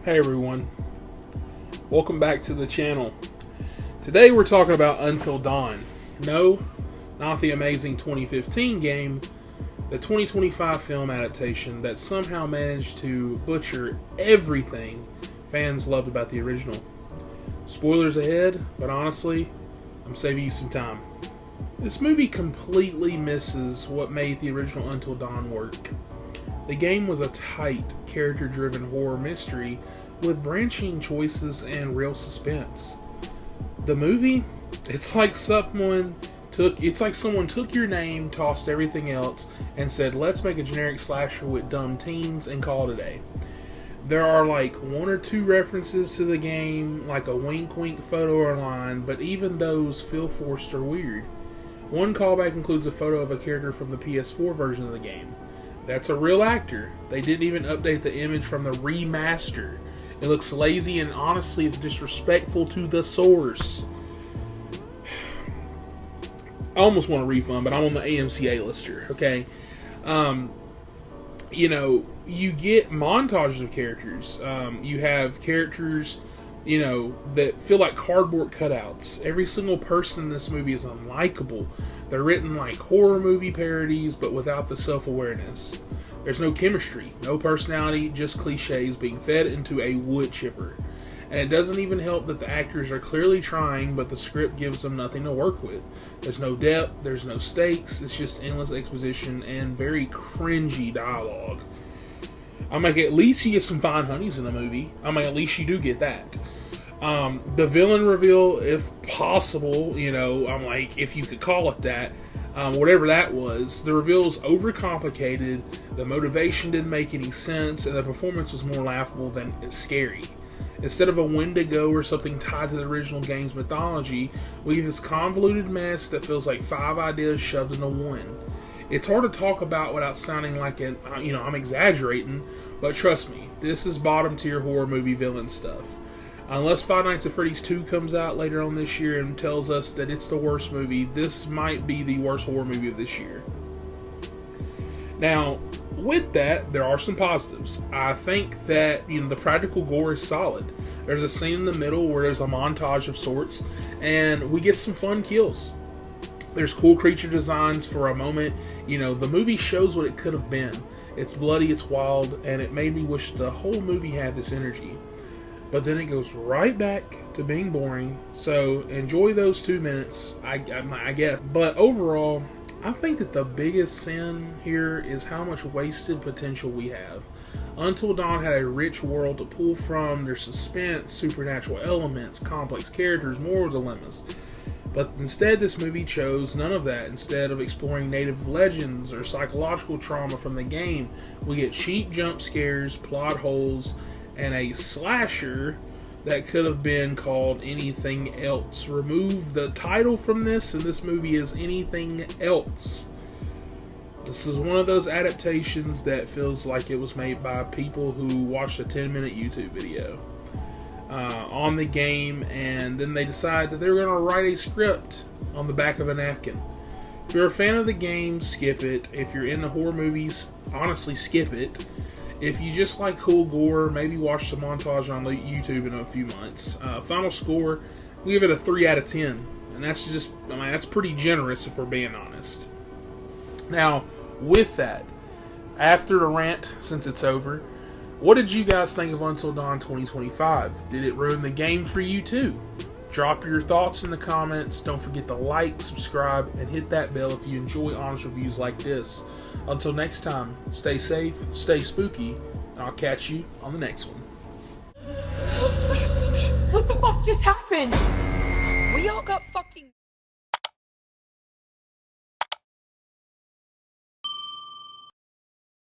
Hey everyone, welcome back to the channel. Today we're talking about Until Dawn. No, not the amazing 2015 game, the 2025 film adaptation that somehow managed to butcher everything fans loved about the original. Spoilers ahead, but honestly, I'm saving you some time. This movie completely misses what made the original Until Dawn work. The game was a tight, character-driven horror mystery with branching choices and real suspense. The movie, it's like someone took your name, tossed everything else, and said, let's make a generic slasher with dumb teens and call it a day. There are like one or two references to the game, like a wink-wink photo or line, but even those feel forced or weird. One callback includes a photo of a character from the PS4 version of the game. That's a real actor. They didn't even update the image from the remaster. It looks lazy and honestly is disrespectful to the source. I almost want a refund, but I'm on the AMC A-lister, okay? You get montages of characters. You have characters, that feel like cardboard cutouts. Every single person in this movie is unlikable. They're written like horror movie parodies, but without the self-awareness. There's no chemistry, no personality, just cliches being fed into a wood chipper. And it doesn't even help that the actors are clearly trying, but the script gives them nothing to work with. There's no depth, there's no stakes, it's just endless exposition and very cringy dialogue. I'm like, at least you get some fine honeys in the movie. I'm like, at least you do get that. The villain reveal, if possible, I'm like, if you could call it that, whatever that was, the reveal is overcomplicated, the motivation didn't make any sense, and the performance was more laughable than scary. Instead of a Wendigo or something tied to the original game's mythology, we get this convoluted mess that feels like 5 ideas shoved into one. It's hard to talk about without sounding like I'm exaggerating, but trust me, this is bottom tier horror movie villain stuff. Unless Five Nights at Freddy's 2 comes out later on this year and tells us that it's the worst movie, this might be the worst horror movie of this year. Now, with that, there are some positives. I think that the practical gore is solid. There's a scene in the middle where there's a montage of sorts, and we get some fun kills. There's cool creature designs for a moment. The movie shows what it could have been. It's bloody, it's wild, and it made me wish the whole movie had this energy. But then it goes right back to being boring. So enjoy those 2 minutes, I guess. But overall, I think that the biggest sin here is how much wasted potential we have. Until Dawn had a rich world to pull from. There's suspense, supernatural elements, complex characters, moral dilemmas. But instead, this movie chose none of that. Instead of exploring native legends or psychological trauma from the game, we get cheap jump scares, plot holes, and a slasher that could have been called anything else. Remove the title from this, and this movie is anything else. This is one of those adaptations that feels like it was made by people who watched a 10-minute YouTube video on the game, and then they decide that they're going to write a script on the back of a napkin. If you're a fan of the game, skip it. If you're into horror movies, honestly, skip it. If you just like cool gore, maybe watch the montage on YouTube in a few months. Final score, we give it a 3 out of 10. And that's that's pretty generous if we're being honest. Now, with that, after the rant, since it's over, what did you guys think of Until Dawn 2025? Did it ruin the game for you too? Drop your thoughts in the comments. Don't forget to like, subscribe, and hit that bell if you enjoy honest reviews like this. Until next time, stay safe, stay spooky, and I'll catch you on the next one. What the fuck just happened? We all got fucking...